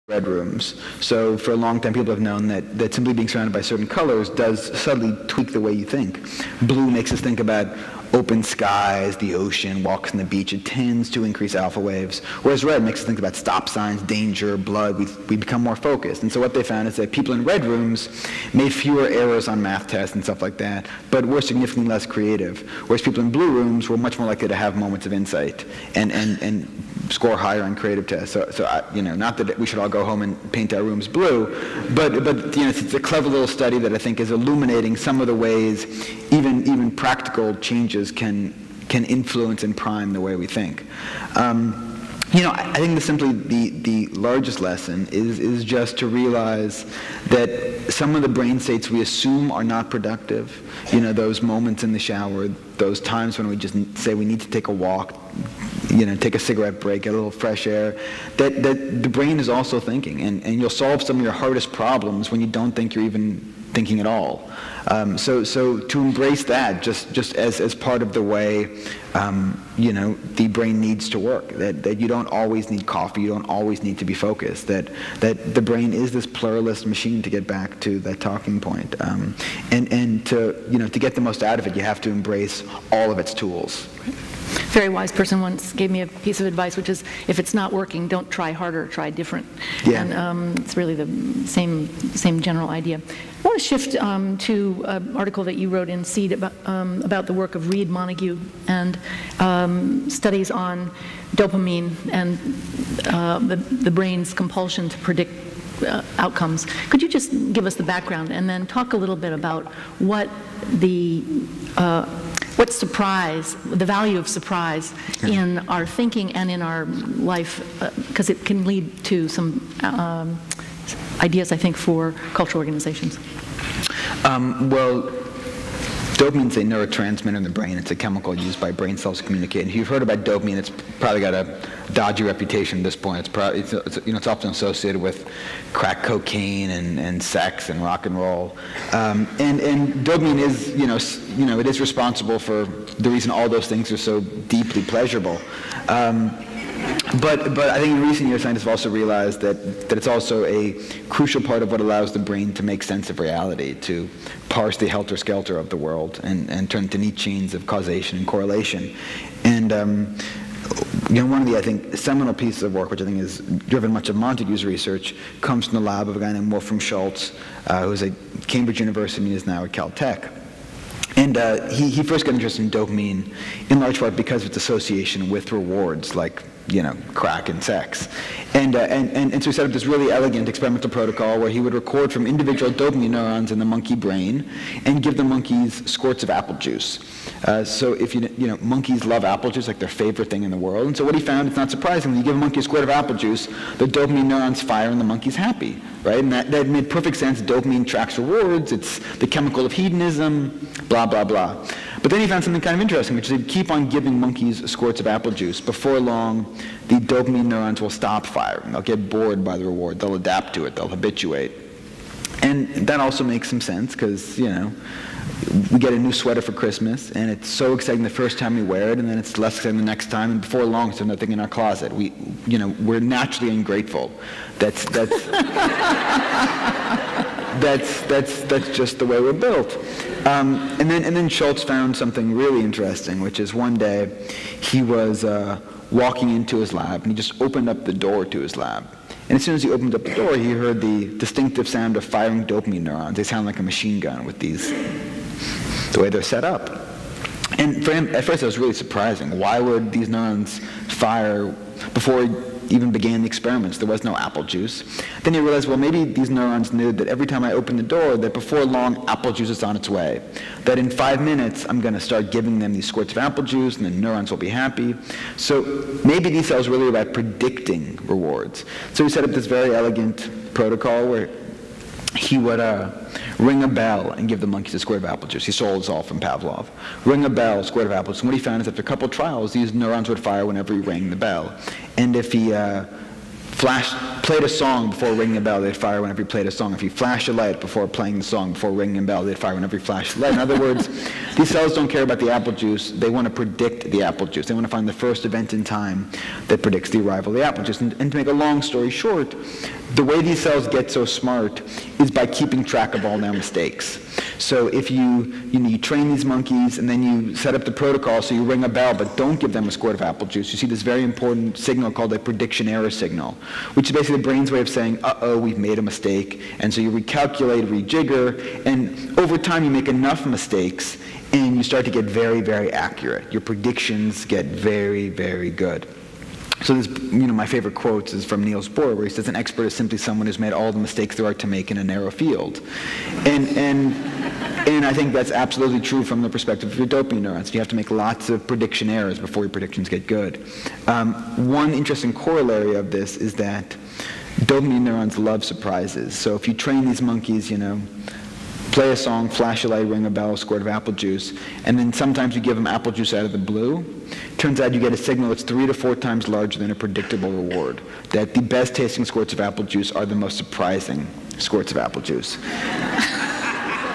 red rooms. So for a long time, people have known that simply being surrounded by certain colors does subtly tweak the way you think. Blue makes us think about open skies, the ocean, walks on the beach. It tends to increase alpha waves. Whereas red makes us think about stop signs, danger, blood. We become more focused. And so what they found is that people in red rooms made fewer errors on math tests and stuff like that, but were significantly less creative. Whereas people in blue rooms were much more likely to have moments of insight and score higher on creative tests. Not that we should all go home and paint our rooms blue, but it's a clever little study that I think is illuminating some of the ways even practical changes can influence and prime the way we think. I think simply the largest lesson is just to realize that some of the brain states we assume are not productive, those moments in the shower, those times when we just say we need to take a walk, take a cigarette break, get a little fresh air, that the brain is also thinking, and you'll solve some of your hardest problems when you don't think you're even thinking at all. So to embrace that just as part of the way the brain needs to work, that you don't always need coffee, you don't always need to be focused, that the brain is this pluralist machine, to get back to that talking point, and to get the most out of it, you have to embrace all of its tools. A very wise person once gave me a piece of advice, which is, if it's not working, don't try harder, try different. Yeah. And it's really the same general idea. I want to shift to an article that you wrote in Seed about the work of Reed Montague and studies on dopamine and the brain's compulsion to predict outcomes. Could you just give us the background and then talk a little bit about what surprise, the value of surprise in our thinking and in our life, because it can lead to some ideas, I think, for cultural organizations. Well, dopamine is a neurotransmitter in the brain. It's a chemical used by brain cells to communicate. And if you've heard about dopamine, it's probably got a dodgy reputation at this point. It's often associated with crack cocaine and sex and rock and roll. And dopamine is, it is responsible for the reason all those things are so deeply pleasurable. But I think in recent years, scientists have also realized that it's also a crucial part of what allows the brain to make sense of reality, to parse the helter-skelter of the world and turn to neat chains of causation and correlation. And one of the, I think, seminal pieces of work, which I think has driven much of Montague's research, comes from the lab of a guy named Wolfram Schultz, who was at Cambridge University and is now at Caltech. And he first got interested in dopamine in large part because of its association with rewards like, crack and sex. And so he set up this really elegant experimental protocol where he would record from individual dopamine neurons in the monkey brain and give the monkeys squirts of apple juice. So if monkeys love apple juice like their favorite thing in the world. And so what he found, it's not surprising, when you give a monkey a squirt of apple juice, the dopamine neurons fire and the monkey's happy, right? And that made perfect sense. Dopamine tracks rewards. It's the chemical of hedonism, blah, blah, blah. But then he found something kind of interesting, which is he'd keep on giving monkeys squirts of apple juice. Before long, the dopamine neurons will stop firing. They'll get bored by the reward. They'll adapt to it. They'll habituate. And that also makes some sense because, we get a new sweater for Christmas, and it's so exciting the first time we wear it, and then it's less exciting the next time, and before long, there's nothing in our closet. We're naturally ungrateful. That's just the way we're built. And then Schultz found something really interesting, which is one day he was walking into his lab, and he just opened up the door to his lab. And as soon as he opened up the door, he heard the distinctive sound of firing dopamine neurons. They sound like a machine gun with the way they're set up. And for him, at first it was really surprising. Why would these neurons fire before he even began the experiments? There was no apple juice. Then he realized, well, maybe these neurons knew that every time I open the door, that before long, apple juice is on its way. That in 5 minutes, I'm going to start giving them these squirts of apple juice, and the neurons will be happy. So maybe these cells really about predicting rewards. So he set up this very elegant protocol where he would ring a bell and give the monkeys a squirt of apple juice. He stole this all from Pavlov. Ring a bell, squirt of apple juice. And what he found is after a couple of trials, these neurons would fire whenever he rang the bell. And if he played a song before ringing a bell, they'd fire whenever you played a song. If you flashed a light before playing the song, before ringing a bell, they'd fire whenever you flashed a light. In other words, these cells don't care about the apple juice. They want to predict the apple juice. They want to find the first event in time that predicts the arrival of the apple juice. And to make a long story short, the way these cells get so smart is by keeping track of all their mistakes. So if you train these monkeys and then you set up the protocol so you ring a bell but don't give them a squirt of apple juice, you see this very important signal called a prediction error signal, which is basically the brain's way of saying, uh-oh, we've made a mistake. And so you recalculate, rejigger, and over time you make enough mistakes and you start to get very, very accurate. Your predictions get very, very good. So this, my favorite quotes is from Niels Bohr, where he says, an expert is simply someone who's made all the mistakes there are to make in a narrow field. And I think that's absolutely true from the perspective of your dopamine neurons. You have to make lots of prediction errors before your predictions get good. One interesting corollary of this is that dopamine neurons love surprises. So if you train these monkeys, play a song, flash a light, ring a bell, squirt of apple juice, and then sometimes you give them apple juice out of the blue. Turns out you get a signal that's 3 to 4 times larger than a predictable reward. That the best tasting squirts of apple juice are the most surprising squirts of apple juice.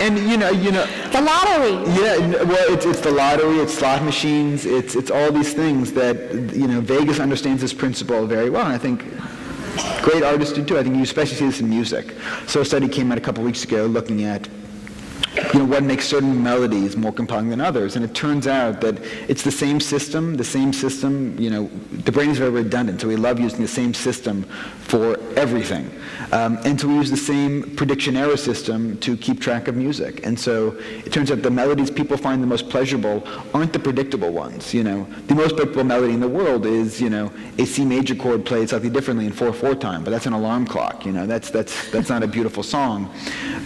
And the lottery. Yeah, well, it's the lottery, it's slot machines, it's all these things that Vegas understands this principle very well, and I think great artists do too. I think you especially see this in music. So a study came out a couple weeks ago looking at what makes certain melodies more compelling than others. And it turns out that it's the same system, the brain is very redundant, so we love using the same system for everything. And so we use the same prediction error system to keep track of music. And so it turns out the melodies people find the most pleasurable aren't the predictable ones. The most predictable melody in the world is, a C major chord played slightly differently in 4/4 time, but that's an alarm clock. That's not a beautiful song.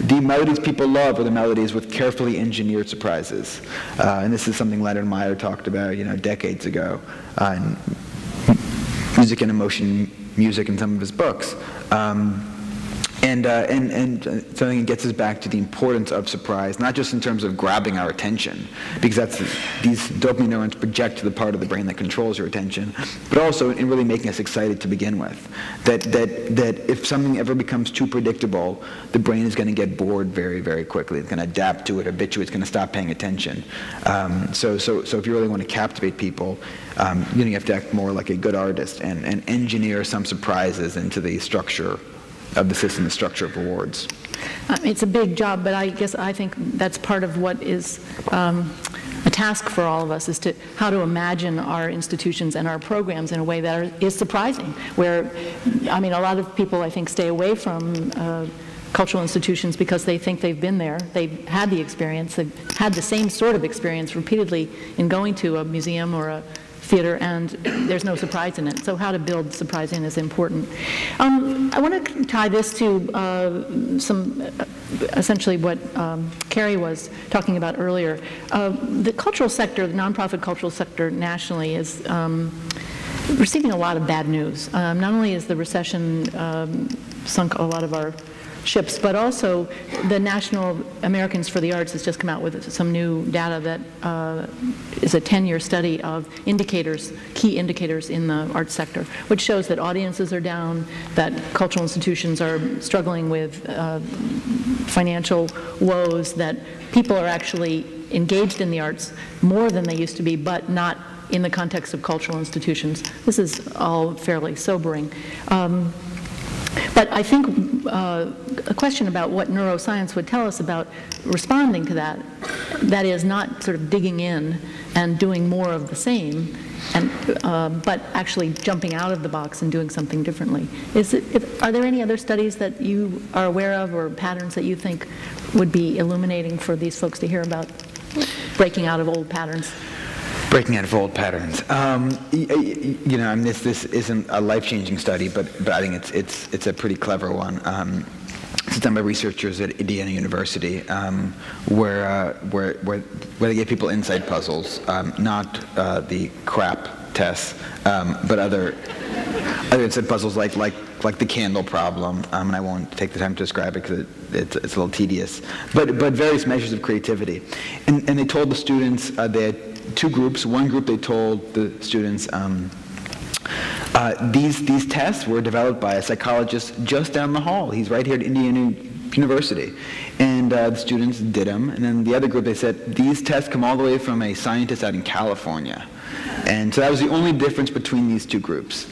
The melodies people love are the melodies with carefully engineered surprises. And this is something Leonard Meyer talked about, decades ago, in Music and Emotion Music in some of his books. And something that gets us back to the importance of surprise, not just in terms of grabbing our attention, because these dopamine neurons project to the part of the brain that controls your attention, but also in really making us excited to begin with. That if something ever becomes too predictable, the brain is going to get bored very, very quickly. It's going to adapt to it, habituate, it's going to stop paying attention. So if you really want to captivate people, you have to act more like a good artist and engineer some surprises into the structure of the system, the structure of rewards. It's a big job, but I think that's part of what is a task for all of us, is how to imagine our institutions and our programs in a way that is surprising. Where, a lot of people, I think, stay away from cultural institutions because they think they've been there, they've had the experience, they've had the same sort of experience repeatedly in going to a museum or a theater, and there's no surprise in it. So how to build surprising is important. I want to tie this to essentially what Carrie was talking about earlier. The cultural sector, the nonprofit cultural sector nationally is receiving a lot of bad news. Not only is the recession sunk a lot of our ships, but also the National Americans for the Arts has just come out with some new data that is a 10-year study of key indicators in the arts sector, which shows that audiences are down, that cultural institutions are struggling with financial woes, that people are actually engaged in the arts more than they used to be, but not in the context of cultural institutions. This is all fairly sobering. But I think a question about what neuroscience would tell us about responding to that is not sort of digging in and doing more of the same, but actually jumping out of the box and doing something differently. Are there any other studies that you are aware of or patterns that you think would be illuminating for these folks to hear about breaking out of old patterns? Breaking out of old patterns. This isn't a life-changing study, but I think it's a pretty clever one. It's done by researchers at Indiana University, where they gave people insight puzzles, not the crap tests, but other insight puzzles like the candle problem, and I won't take the time to describe it because it's a little tedious. But various measures of creativity, and they told the students they had two groups. One group they told the students These tests were developed by a psychologist just down the hall. He's right here at Indiana University. And the students did them. And then the other group, they said, these tests come all the way from a scientist out in California. And so that was the only difference between these two groups.